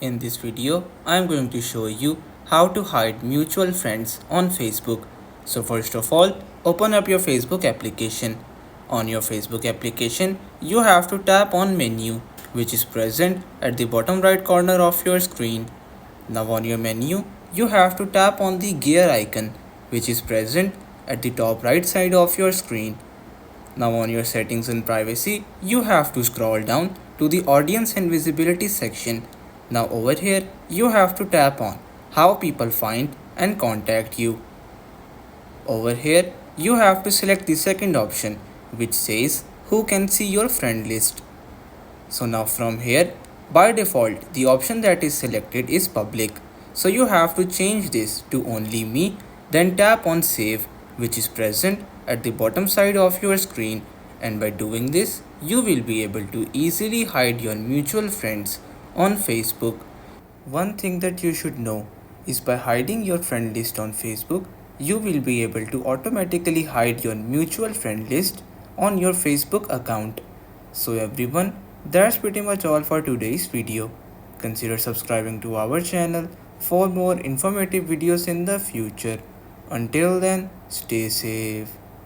In this video, I am going to show you how to hide mutual friends on Facebook. So first of all, open up your Facebook application. On your Facebook application, you have to tap on menu, which is present at the bottom right corner of your screen. Now on your menu, you have to tap on the gear icon, which is present at the top right side of your screen. Now on your settings and privacy, you have to scroll down to the audience and visibility section. Now over here, you have to tap on how people find and contact you. Over here, you have to select the second option, which says who can see your friend list. So now from here, by default, the option that is selected is public. So you have to change this to only me, then tap on save, which is present at the bottom side of your screen, and by doing this, you will be able to easily hide your mutual friends on Facebook. One thing that you should know is by hiding your friend list on Facebook, you will be able to automatically hide your mutual friend list on your Facebook account. So everyone, that's pretty much all for today's video. Consider subscribing to our channel for more informative videos in the future. Until then, stay safe.